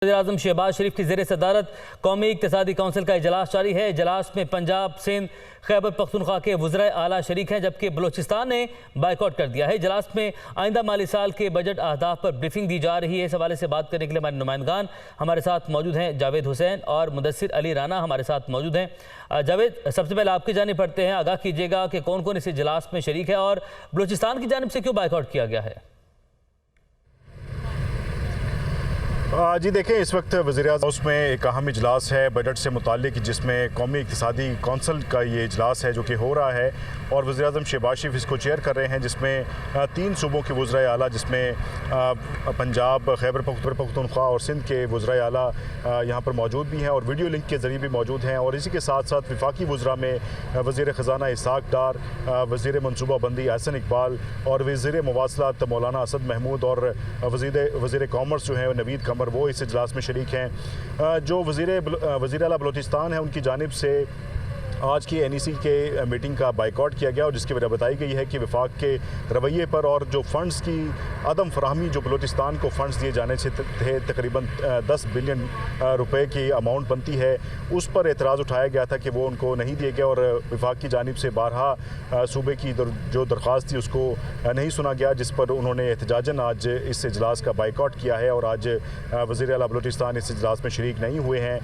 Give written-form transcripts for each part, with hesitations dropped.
वज़ीर-ए-आज़म शहबाज शरीफ की ज़ेर सदारत कौमी इक़्तिसादी कौंसिल का इजलास जारी है। इजलास में पंजाब, सिंध, खैबर पख्तूनख्वा के वज़राए आला शरीक हैं, जबकि बलोचिस्तान ने बाइकआउट कर दिया है। इजलास में आइंदा माली साल के बजट अहदाफ पर ब्रीफिंग दी जा रही है। इस हवाले से बात करने के लिए हमारे नुमाइंदगान हमारे साथ मौजूद हैं। जावेद हुसैन और मुदस्सिर अली राना हमारे साथ मौजूद हैं। जावेद, सबसे पहले आपकी जानिब पढ़ते हैं, आगाह कीजिएगा कि कौन कौन इस इजलास में शरीक है और बलोचिस्तान की जानिब से क्यों बाइकआउट किया गया है। जी देखें, इस वक्त वज़ीर-ए-आज़म हाउस में एक अहम इजलास है बजट से मुताल्लिक, जिसमें कौमी इक़्तिसादी कौंसिल का ये इजलास है जो कि हो रहा है और वज़ीर-ए-आज़म शहबाज शरीफ इसको चेयर कर रहे हैं, जिसमें 3 सूबों के वज़राए आला, जिसमें पंजाब, खैबर पख्तूनख्वा और सिंध के वज़राए आला यहाँ पर मौजूद भी हैं और वीडियो लिंक के ज़रिए भी मौजूद हैं। और इसी के साथ साथ वफाकी वज़रा में वज़ीर ख़ज़ाना इसहाक़ डार, वज़ीर मनसूबाबंदी अहसन इकबाल और वज़ीर मवासलात मौलाना असद महमूद और वज़ीर कॉमर्स जो है नवीद कमर, वो इस इजलास में शरीक हैं। जो वज़ीर आला बलोचिस्तान है, उनकी जानिब से आज की NEC के मीटिंग का बाइकआउट किया गया और जिसकी वजह बताई गई है कि वफाक के रवैये पर और जो फ़ंड्स की अदम फराहमी, जो बलोचिस्तान को फ़ंड्स दिए जाने से थे, तकरीबन 10 बिलियन रुपए की अमाउंट बनती है, उस पर एतराज़ उठाया गया था कि वो उनको नहीं दिए गए और वफाक की जानिब से बारहा सूबे की जो दरख्वास्त थी उसको नहीं सुना गया, जिस पर उन्होंने एहतजाजन आज इस इजलास का बाइकआउट किया है और आज वज़ीर आला बलोचिस्तान इस इजलास में शरीक नहीं हुए हैं।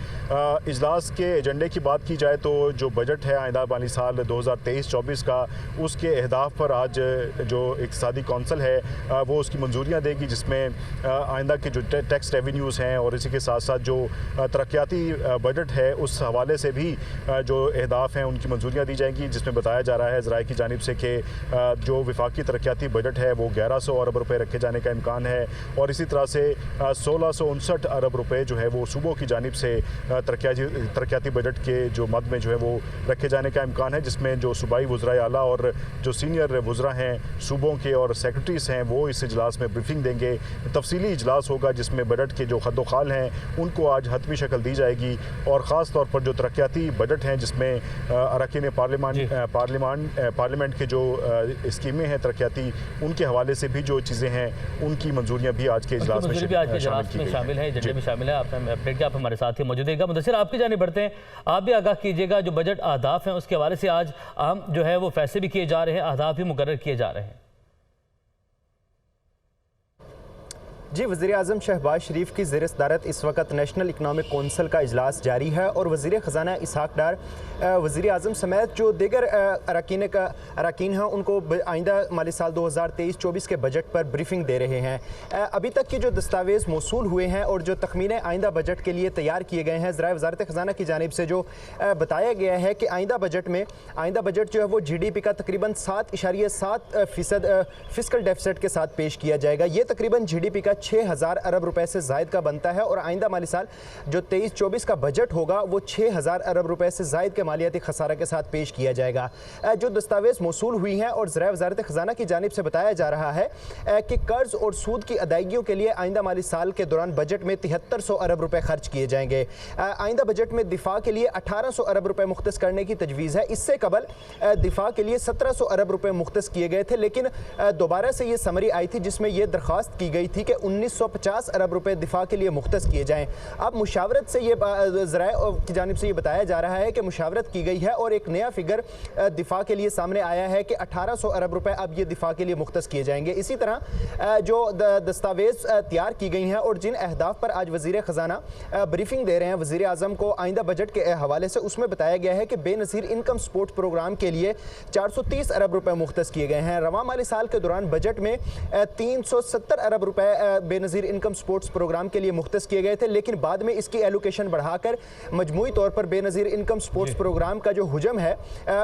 इजलास के एजेंडे की बात की जाए तो जो बजट है आइंदा माली साल 2023-24 का, उसके अहदाफ पर आज जो इक़्तिसादी कौंसिल है वो उसकी मंजूरियाँ देगी, जिसमें आइंदा के जो टैक्स रेवेन्यूज़ हैं और इसी के साथ साथ जो तरक्याती बजट है उस हवाले से भी जो अहदाफ हैं उनकी मंजूरियाँ दी जाएंगी, जिसमें बताया जा रहा है ज़राए की जानिब से कि जो वफाकी तरक्याती बजट है वो 1100 अरब रुपये रखे जाने का इम्कान है और इसी तरह से 1659 अरब रुपये जो है वो सूबों की जानिब से तरक्याती बजट के जो मद में जो है वो रखे जाने का इम्कान है, जिसमें जो सूबाई वज़राए आला और जो सीनियर वज़रा हैं सूबों के और सेक्रेटरीज़ हैं वो इस इजलास में ब्रीफिंग देंगे। तफसीली इजलास होगा जिसमें बजट के जो खद्दो खाल हैं उनको आज हतमी शक्ल दी जाएगी और ख़ास तौर पर जो तरक्याती बजट हैं जिसमें अरकान पार्लियामेंट के जो स्कीमें हैं तरक्याती, उनके हवाले से भी जो चीज़ें हैं उनकी मंजूरियाँ भी आज के इजलास में शामिल है, एजेंडे में शामिल है। आपने अपडेट किया, आप हमारे साथ ही मौजूद है। मुदस्सिर, आपकी जानिब बढ़ते हैं, आप भी आगाह कीजिएगा, जो बजट अहदाफ हैं उसके हवाले से आज अहम जो है वो फैसले भी किए जा रहे हैं, अहदाफ भी मुकर्रर किए जा रहे हैं। जी, वज़ीर-ए-आज़म शहबाज शरीफ की ज़ेर सदारत इस वक्त नेशनल इकनॉमिक कौंसिल का इजलास जारी है और वज़ीर ख़ज़ाना इसहाक़ डार वज़ीर-ए-आज़म समेत जो दीगर अरकान हैं उनको आइंदा माली साल 2023-24 के बजट पर ब्रीफिंग दे रहे हैं। अभी तक की जो दस्तावेज़ मौसूल हुए हैं और जो तखमीने आइंदा बजट के लिए तैयार किए गए हैं, ज़राए वज़ारत ख़ज़ाना की जानिब से जो बताया गया है कि आइंदा बजट जो है वो GDP का तकरीबन 7.7% फिस्कल डेफिसिट के साथ पेश किया जाएगा। ये तकरीबन GDP का 6000 अरब रुपए से जायद का बनता है और आइंदा माली साल जो 23-24 का बजट होगा वो 6000 अरब रुपए से जायद के मालियाती खसारा के साथ पेश किया जाएगा। जो दस्तावेज मौसूल हुई हैं और ज़राए वज़ारत ख़ज़ाना की जानिब से बताया जा रहा है कि कर्ज और सूद की अदायगियों के लिए आइंदा माली साल के दौरान बजट में 7300 अरब रुपए खर्च किए जाएंगे। आइंदा बजट में दिफा के लिए 1800 अरब रुपए मुख्तस करने की तजवीज़ है। इससे कबल दिफा के लिए 1700 अरब रुपए मुख्तस किए गए थे, लेकिन दोबारा से ये समरी आई थी जिसमें यह दरख्वास्त की गई थी कि 1950 अरब रुपए दिफा के लिए मुख्तस किए जाएं। अब मुशावरत से ये ज़राए की जानिब से ये बताया जा रहा है कि मुशावरत की गई है और एक नया फिगर दिफा के लिए सामने आया है कि 1800 अरब रुपए अब ये दिफा के लिए मुख्तस किए जाएंगे। इसी तरह जो दस्तावेज़ तैयार की गई हैं और जिन अहदाफ पर आज वज़ीर ख़ज़ाना ब्रीफिंग दे रहे हैं वज़ीर-ए-आज़म को आइंदा बजट के हवाले से, उसमें बताया गया है कि बेनज़ीर इनकम सपोर्ट प्रोग्राम के लिए 430 अरब रुपए मुख्तस किए गए हैं। रवां माली साल के दौरान बजट में 370 अरब रुपए बेनज़ीर इनकम सपोर्ट्स प्रोग्राम के लिए मुख्तस किए गए थे, लेकिन बाद में इसकी एलोकेशन बढ़ाकर मजमूई तौर पर बेनज़ीर इनकम सपोर्ट्स प्रोग्राम का जो हुजम है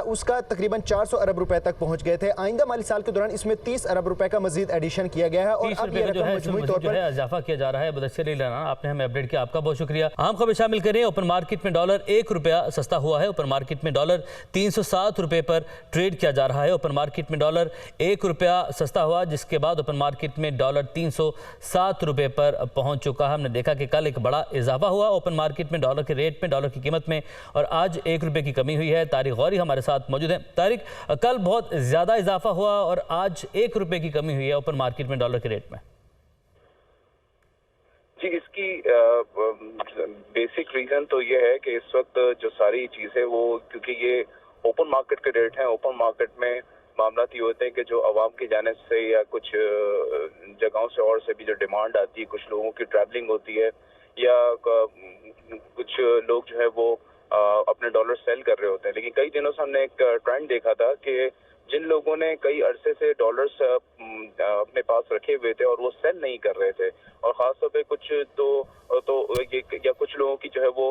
उसका तकरीबन 400 अरब रुपए तक पहुंच गए थे। आइंदा माली साल के दौरान इसमें 30 अरब रुपए का मजीद एडिशन किया गया है और अब ये रकम मजमूई तौर पर इजाफा किया जा रहा है। मुदस्सिर अली राना, आपने हमें अपडेट किया, आपका बहुत शुक्रिया। अहम खबर शामिल करें, ओपन मार्केट में डॉलर 1 रुपया सस्ता हुआ है। ओपन मार्केट में डॉलर 307 रुपए पर ट्रेड किया जा रहा है। ओपन मार्केट में डॉलर 1 रुपया सस्ता हुआ, जिसके बाद ओपन मार्केट में डॉलर 307 रुपए पर पहुंच चुका है। हमने देखा कि कल एक बड़ा इजाफा हुआ ओपन मार्केट में डॉलर के रेट में, डॉलर की कीमत में, और आज 1 रुपये की कमी हुई है। तारिक गौरी हमारे साथ मौजूद हैं। तारिक, कल बहुत ज़्यादा इजाफा हुआ और आज 1 रुपये की कमी हुई है ओपन मार्केट में डॉलर के रेट में। जी, इसकी बेसिक रीजन तो ये है कि इस वक्त जो सारी चीजें वो, क्योंकि ये ओपन मार्केट के रेट हैं, ओपन मार्केट में मामला ये होते हैं कि जो आवाम की जानिब से या कुछ जगहों से और से भी जो डिमांड आती है, कुछ लोगों की ट्रैवलिंग होती है, या कुछ लोग जो है वो अपने डॉलर सेल कर रहे होते हैं। लेकिन कई दिनों से हमने एक ट्रेंड देखा था कि जिन लोगों ने कई अरसे से डॉलर्स अपने पास रखे हुए थे और वो सेल नहीं कर रहे थे, और खासतौर पे कुछ तो ये या कुछ लोगों की जो है वो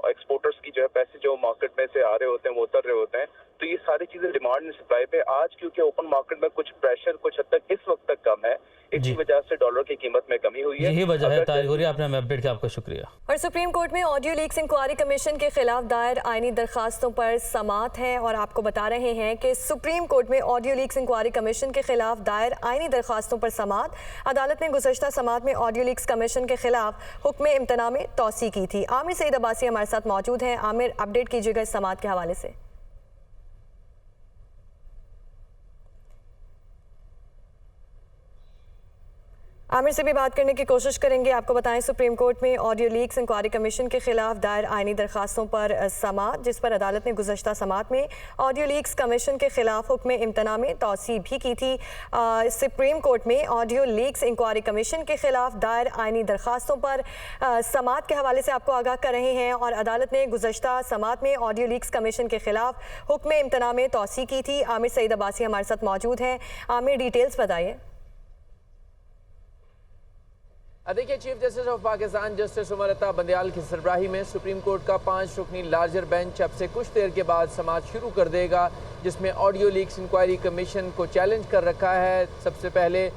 एक्सपोर्टर्स की जो है पैसे जो मार्केट में से आ रहे होते हैं वो उतर रहे होते हैं, तो ये सारी चीजें डिमांड एंड सप्लाई पे आज क्योंकि ओपन मार्केट में कुछ प्रेशर कुछ हद तक इस वक्त तक कम है, इसी वजह से डॉलर की कीमत में कमी हुई है। यही वजह है। तारिक गौरी, आपने हमें अपडेट किया, आपका शुक्रिया। और सुप्रीम कोर्ट में ऑडियो लीक्स इंक्वायरी कमीशन के खिलाफ दायर आईनी दरखास्तों पर समाअत है और आपको बता रहे हैं कि सुप्रीम कोर्ट में ऑडियो लीक्स इंक्वायरी कमीशन के खिलाफ दायर आईनी दरखास्तों पर समाअत। अदालत ने गुज़श्ता समाअत में ऑडियो लीक्स कमीशन के खिलाफ हुक्म इम्तना में तौसी की थी। आमिर सईद अब्बासी हमारे साथ मौजूद हैं। आमिर, अपडेट कीजिएगा इस समाअत के हवाले से। आमिर से भी बात करने की कोशिश करेंगे। आपको बताएं, सुप्रीम कोर्ट में ऑडियो लीक्स इंक्वायरी कमीशन के खिलाफ दायर आईनी दरखास्तों पर समाअत, जिस पर अदालत ने गुज़श्ता समाअत में ऑडियो लीक्स कमीशन के खिलाफ हुक्म इम्तना में तौसी भी की थी। सुप्रीम कोर्ट में ऑडियो लीक्स इंक्वायरी कमीशन के खिलाफ दायर आईनी दरखास्तों पर समाअत के हवाले से आपको आगाह कर रहे हैं और अदालत ने गुज़श्ता समाअत में ऑडियो लीक्स कमीशन के खिलाफ हुक्म इम्तना में तौसी की थी। आमिर सईद अब्बासी हमारे साथ मौजूद हैं। आमिर, डिटेल्स बताइए। देखिए, chief justice of Pakistan justice Umar Ata Bandial की सरबराही में सुप्रीम कोर्ट का 5 रुकनी लार्जर बेंच अब से कुछ देर के बाद समाअत शुरू कर देगा, जिसमें ऑडियो लीक्स इंक्वायरी कमीशन को चैलेंज कर रखा है। सबसे पहले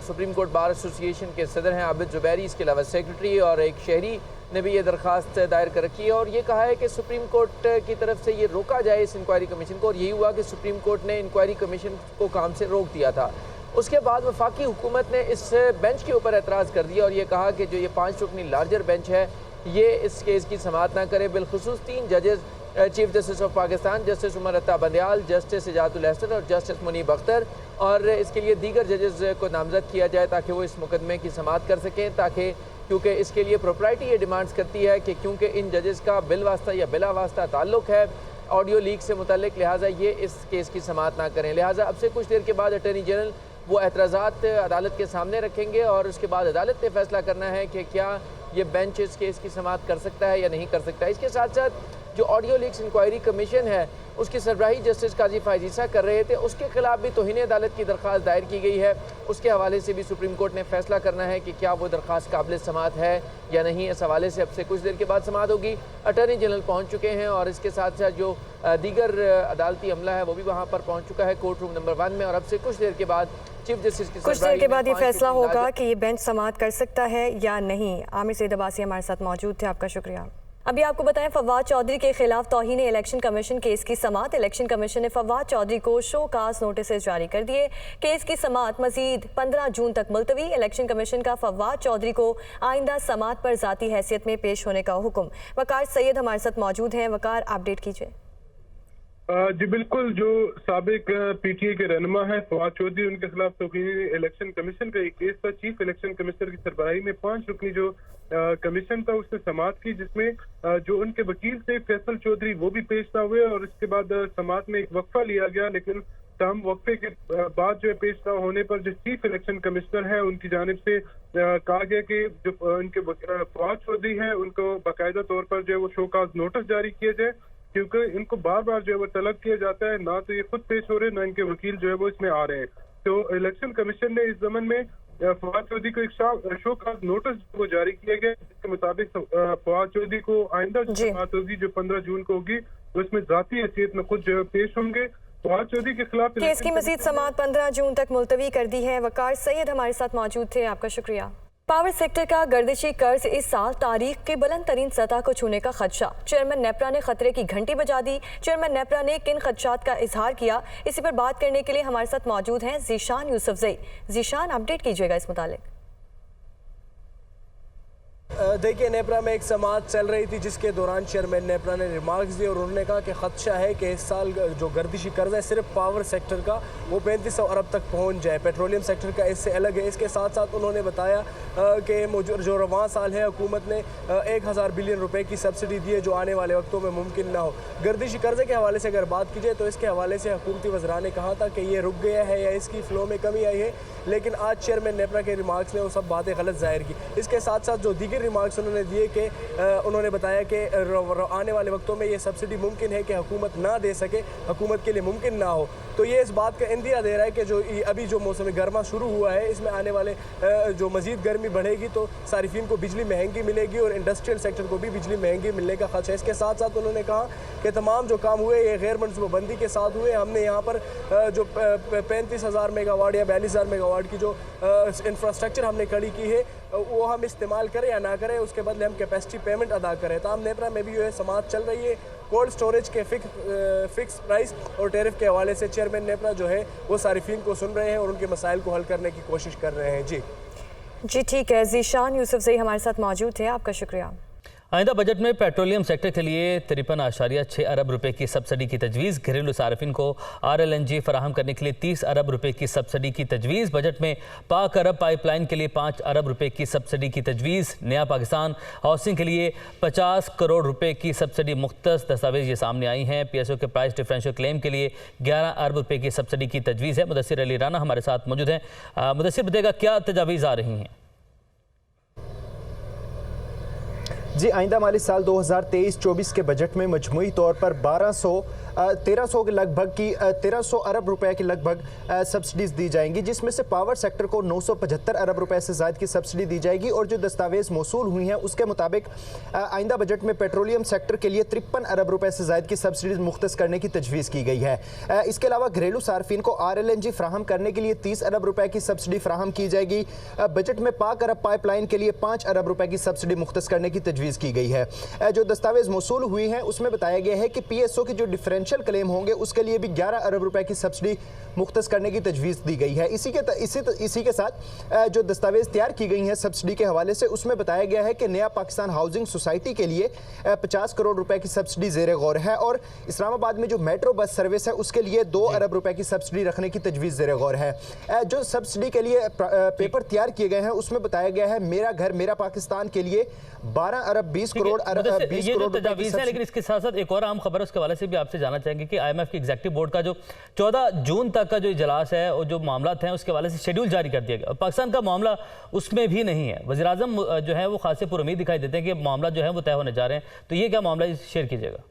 सुप्रीम कोर्ट बार एसोसिएशन के सदर हैं आबिद जुबैरी, इसके अलावा सेक्रेटरी और एक शहरी ने भी ये दरख्वास्त दायर कर रखी है और ये कहा है कि सुप्रीम कोर्ट की तरफ से ये रोका जाए इस इंक्वायरी कमीशन को। और यही हुआ कि सुप्रीम कोर्ट ने इंक्वायरी कमीशन को काम से रोक दिया था। उसके बाद वफाकी हुकूमत ने इस बेंच के ऊपर एतराज़ कर दिया और ये कहा कि जो ये 5 रुकनी लार्जर बेंच है ये इस केस की समाअत ना करे। बिलखुसूस 3 जजेस, chief justice of Pakistan justice Umar Ata Bandial, justice इजातुल Ahsan और जस्टिस मुनीब अख्तर, और इसके लिए दीगर जजेस को नामजद किया जाए ताकि वो इस मुकदमे की समाअत कर सकें। ताकि क्योंकि इसके लिए प्रॉपर्टी ये डिमांड्स करती है कि क्योंकि इन जजेस का बिल वास्ता या बिला वास्ता ताल्लुक़ है ऑडियो लीक से मुतल्लिक, लिहाजा ये इस केस की समाअत ना करें। लिहाजा अब से कुछ देर के बाद अटॉर्नी जनरल वो एतराज़ात अदालत के सामने रखेंगे और उसके बाद अदालत ने फैसला करना है कि क्या ये बेंच इस केस की समाअत कर सकता है या नहीं कर सकता है। इसके साथ साथ जो ऑडियो लीक्स इंक्वायरी कमीशन है उसकी सरबराही जस्टिस काजी फायजीसा कर रहे थे, उसके खिलाफ भी तौहीन अदालत की दरख्वास्त दायर की गई है। उसके हवाले से भी सुप्रीम कोर्ट ने फैसला करना है कि क्या वो दरख्वास्त काबिल समाअत है या नहीं। इस हवाले से अब से कुछ देर के बाद समाअत होगी। अटॉर्नी जनरल पहुँच चुके हैं और इसके साथ साथ जो दीगर अदालती अमला है वो भी वहाँ पर पहुँच चुका है कोर्ट रूम नंबर 1 में। और अब से कुछ देर के बाद चीफ जस्टिस की कुछ देर के बाद ये फैसला होगा कि ये बेंच समाअत कर सकता है या नहीं। आमिर सईद अब्बासी हमारे साथ मौजूद थे, आपका शुक्रिया। अभी आपको बताएं, फवाद चौधरी के खिलाफ तौहीन इलेक्शन कमीशन केस की समाअत। इलेक्शन कमीशन ने फवाद चौधरी को शो काज नोटिस जारी कर दिए। केस की समाअत मजीद 15 जून तक मुलतवी। इलेक्शन कमीशन का फवाद चौधरी को आइंदा समाअत पर ज़ाती हैसियत में पेश होने का हुक्म। वकार सैयद हमारे साथ मौजूद हैं। वकार, अपडेट कीजिए। जी बिल्कुल, जो साबिक पीटीए के रहनुमा है फवाद चौधरी, उनके खिलाफ तौहीन इलेक्शन कमीशन का एक केस था। चीफ इलेक्शन कमिश्नर की सरबराही में 5 रुकनी जो कमीशन था उससे समाअत की, जिसमें जो उनके वकील थे फैसल चौधरी वो भी पेश ना हुए और इसके बाद समाअत में एक वक्फा लिया गया। लेकिन तमाम वक्फे के बाद जो है पेश ना होने पर जो चीफ इलेक्शन कमिश्नर है उनकी जानिब से कहा गया कि जो उनके फवाद चौधरी है उनको बाकायदा तौर पर जो है वो शो काज नोटिस जारी किया जाए, क्योंकि इनको बार बार जो है वो तलब किया जाता है, ना तो ये खुद पेश हो रहे ना इनके वकील जो है वो इसमें आ रहे हैं। तो इलेक्शन कमीशन ने इस जमन में फवाद चौधरी को एक शो काज नोटिस वो जारी किया गया, जिसके मुताबिक फवाद चौधरी को आइंदा समाअत होगी जो 15 जून को होगी उसमें जाती हैसियत में खुद जो है पेश होंगे। फवाद चौधरी के खिलाफ केस की मजीद समाअत 15 जून तक मुलतवी कर दी है। वकार सैयद हमारे साथ मौजूद थे, आपका शुक्रिया। पावर सेक्टर का गर्दिशी कर्ज इस साल तारीख के बुलंद तरीन सतह को छूने का खदशा। चेयरमैन नेपरा ने खतरे की घंटी बजा दी। चेयरमैन नेपरा ने किन खदशात का इजहार किया, इसी पर बात करने के लिए हमारे साथ मौजूद हैं जीशान यूसुफजई। जीशान, अपडेट कीजिएगा इस मुतालिक। देखिए, नेपरा में एक समाअत चल रही थी जिसके दौरान चेयरमैन नेपरा ने रिमार्क्स दिए और उन्होंने कहा कि खदशा है कि इस साल जो गर्दिशी कर्ज है सिर्फ पावर सेक्टर का वो 3500 अरब तक पहुंच जाए, पेट्रोलियम सेक्टर का इससे अलग है। इसके साथ साथ उन्होंने बताया कि जो रवां साल है हुकूमत ने 1000 बिलियन रुपए की सब्सिडी दी है जो आने वाले वक्तों में मुमकिन ना हो। गर्दिशी कर्जे के हवाले से अगर बात की जाए तो इसके हवाले से हुकूमती वज़रान ने कहा था कि ये रुक गया है या इसकी फ़्लो में कमी आई है, लेकिन आज चेयरमैन नेपरा के रिमार्क्स ने वो सब बातें गलत जाहिर की। इसके साथ साथ जो दीगर रिमार्क्स उन्होंने दिए कि उन्होंने बताया कि आने वाले वक्तों में ये सब्सिडी मुमकिन है कि हुकूमत ना दे सके, हुकूमत के लिए मुमकिन ना हो। तो ये इस बात का इंदिया दे रहा है कि जो अभी जो मौसम गर्मा शुरू हुआ है इसमें आने वाले जो मज़ीद गर्मी बढ़ेगी तो सारिफिन को बिजली महंगी मिलेगी और इंडस्ट्रियल सेक्टर को भी बिजली महंगी मिलने का खदशा है। इसके साथ साथ उन्होंने कहा कि तमाम जो काम हुए ये गैर मनसूबाबंदी के साथ हुए। हमने यहाँ पर जो 35,000 मेगावाट या 42,000 मेगावाट की जो इंफ्रास्ट्रक्चर हमने खड़ी की है वो हम इस्तेमाल करें या ना करें, उसके बदले हम कैपेसिटी पेमेंट अदा करें। ताम नेपरा में भी जो है समाअत चल रही है। कोल्ड स्टोरेज के फिक्स प्राइस और टैरिफ के हवाले से चेयरमैन नेपरा जो है वो सारिफिन को सुन रहे हैं और उनके मसाइल को हल करने की कोशिश कर रहे हैं। जी ठीक है। जीशान यूसुफ ज़ई हमारे साथ मौजूद थे, आपका शुक्रिया। आइंदा बजट में पेट्रोलियम सेक्टर के लिए 53.6 अरब रुपए की सब्सिडी की तजवीज़, घरेलू सार्फिन को RLNG फराहम करने के लिए 30 अरब रुपए की सब्सिडी की तजवीज़। बजट में पाक अरब पाइपलाइन के लिए 5 अरब रुपए की सब्सिडी की तजवीज़। नया पाकिस्तान हाउसिंग के लिए 50 करोड़ रुपए की सब्सिडी मुख्तस दस्तावेज ये सामने आई हैं। PSO के प्राइस डिफरेंशियल क्लेम के लिए 11 अरब रुपए की सब्सिडी की तजवीज़ है। मुदस्सिर अली राना हमारे साथ मौजूद हैं। मुदस्सिर, बताएगा क्या तजावीज़ आ रही हैं? जी, आइंदा माली साल 2023-24 के बजट में मजमूई तौर पर 1300 के लगभग की 1300 अरब रुपए की लगभग सब्सिडीज दी जाएंगी, जिसमें से पावर सेक्टर को 975 अरब रुपए से ज़ायद की सब्सिडी दी जाएगी। और जो दस्तावेज़ मौसूल हुई हैं उसके मुताबिक आइंदा बजट में पेट्रोलियम सेक्टर के लिए 53 अरब रुपए से ज़ायद की सब्सिडीज मुख्तस करने की तजवीज़ की गई है। इसके अलावा घरेलू सार्फिन को RLNG फ्राहम करने के लिए 30 अरब रुपए की सब्सिडी फ्राहम की जाएगी। बजट में पाक अरब पाइपलाइन के लिए 5 अरब रुपए की सब्सिडी मुख्तस करने की तजवीज़ की गई है। जो दस्तावेज़ मौसूल हुई हैं उसमें बताया गया है कि PSO की जो डिफरेंशियल क्लेम होंगे उसके लिए भी 11 अरब रुपए की सब्सिडी मुख्तस करने की तजवीज़ दी गई है। इसी के साथ जो दस्तावेज़ तैयार की गई हैं सब्सिडी के हवाले से उसमें बताया गया है कि नया पाकिस्तान हाउसिंग सोसाइटी के लिए 50 करोड़ रुपए की सब्सिडी ज़ेर गौर है और इस्लामाबाद में जो मेट्रो बस सर्विस है उसके लिए 2 अरब रुपए की सब्सिडी रखने की तजवीज़ ज़ेर गौर है। जो सब्सिडी के लिए पेपर तैयार किए गए हैं उसमें बताया गया है मेरा घर मेरा पाकिस्तान के लिए 12 अरब 20 करोड़ तजावीज़ है। लेकिन इसके साथ साथ एक और आम खबर उसके हवाले से भी आपसे जानना चाहेंगे कि IMF की एग्जीक्यूटिव बोर्ड का जो 14 जून तक का जो इजलास है और जो मामला हैं उसके हवाले से शेड्यूल जारी कर दिया गया। पाकिस्तान का मामला उसमें भी नहीं है। वज़ीर-ए-आज़म जो है वो खासे पुरुमीद दिखाई देते हैं कि मामला जो है वो तय होने जा रहे हैं। तो ये क्या मामला शेयर कीजिएगा।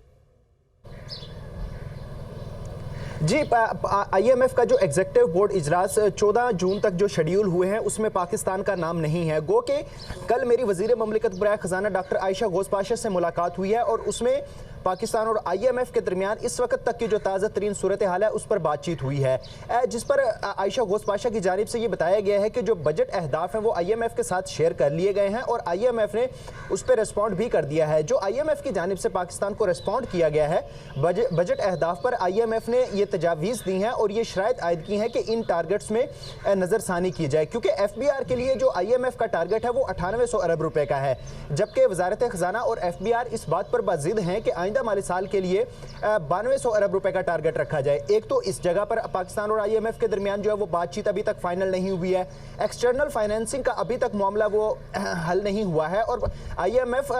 जी, IMF का जो एग्जीक्यूटिव बोर्ड इजलास 14 जून तक जो शेड्यूल हुए हैं उसमें पाकिस्तान का नाम नहीं है। गो के कल मेरी वज़ीर ममलिकत बराए ख़जाना डॉक्टर आयशा गोस पाशा से मुलाकात हुई है और उसमें पाकिस्तान और IMF के दरमियान इस वक्त तक की जो ताज़ा तरीन सूरत हाल है उस पर बातचीत हुई है, जिस पर आयशा गोस पाशा की जानिब से ये बताया गया है कि जो बजट अहदाफ हैं वो IMF के साथ शेयर कर लिए गए हैं और IMF ने उस पर रिस्पॉन्ड भी कर दिया है। जो IMF की जानिब से पाकिस्तान को रिस्पॉन्ड किया गया है बजट अहदाफ पर IMF ने ये तजावीज़ दी हैं और ये शराइत आयद की हैं कि इन टारगेट्स में नज़रसानी की जाए, क्योंकि FBR के लिए जो IMF का टारगेट है वो 9800 अरब रुपए का है, जबकि वजारत ख़जाना और FBR इस बात पर बाजिद हैं कि आइंदा माली साल के लिए 9200 अरब रुपए का टारगेट रखा जाए। एक तो इस जगह पर पाकिस्तान और IMF के दरमियान जो है वो बातचीत अभी तक फाइनल नहीं हुई है। एक्सटर्नल फाइनेंसिंग का अभी तक मामला वो हल नहीं हुआ है और IMF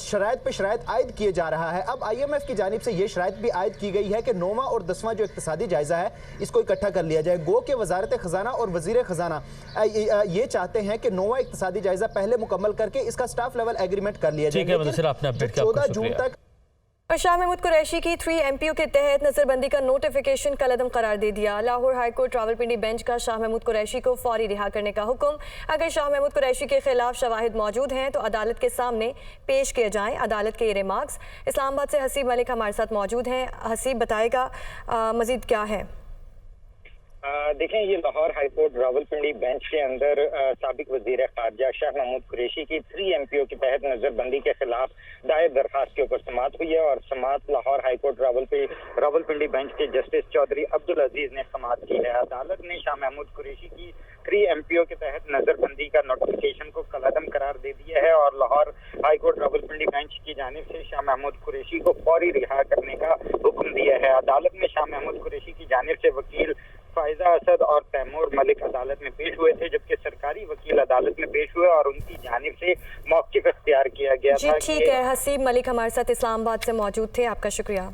शराइत पे शराइत आयद किए जा रहा है। अब IMF की जानिब से ये शराइत भी आयद की गई है कि 9वां और 10वां जो इक्तिसादी जायजा है इसको इकट्ठा कर लिया जाए। गो के वजारत ख़जाना और वजीर ख़जाना ये चाहते हैं कि 9वां इक्तिसादी जायजा पहले मुकम्मल करके इसका स्टाफ लेवल एग्रीमेंट कर लिया जाए। 14 जून तक और शाह महमूद कुरैशी की 3 MPO के तहत नजरबंदी का नोटिफिकेशन कल अदम करार दे दिया। Lahore high court Rawalpindi bench का शाह महमूद कुरैशी को फौरी रिहा करने का हुक्म। अगर शाह महमूद कुरैशी के खिलाफ शवाहिद मौजूद हैं तो अदालत के सामने पेश किए जाएं। अदालत के ये रिमार्क्स। इस्लामाबाद से हसीब मलिक हमारे साथ मौजूद हैं। हसीब, बताएगा मजीद क्या है? देखें, ये लाहौर हाईकोर्ट रावलपिंडी बेंच के अंदर साबिक वजीर खारजा शाह महमूद कुरैशी की 3 MPO के तहत नजरबंदी के खिलाफ दायर दरखास्त के ऊपर समाअत हुई है और समाअत लाहौर हाईकोर्ट रावलपिंडी बेंच के जस्टिस चौधरी अब्दुल अजीज ने समाअत की है। अदालत ने शाह महमूद कुरैशी की 3 MPO के तहत नजरबंदी का नोटिफिकेशन को कलअदम करार दे दिया है और लाहौर हाईकोर्ट रावलपिंडी बेंच की जानिब से शाह महमूद कुरैशी को फौरी रिहा करने का हुक्म दिया है। अदालत में शाह महमूद कुरैशी की जानिब से वकील फायजा असद और तैमूर मलिक अदालत में पेश हुए थे, जबकि सरकारी वकील अदालत में पेश हुए और उनकी जानिब से मौक़िफ़ इख्तियार किया गया था। ठीक है, हसीब मलिक हमारे साथ इस्लामाबाद से मौजूद थे, आपका शुक्रिया।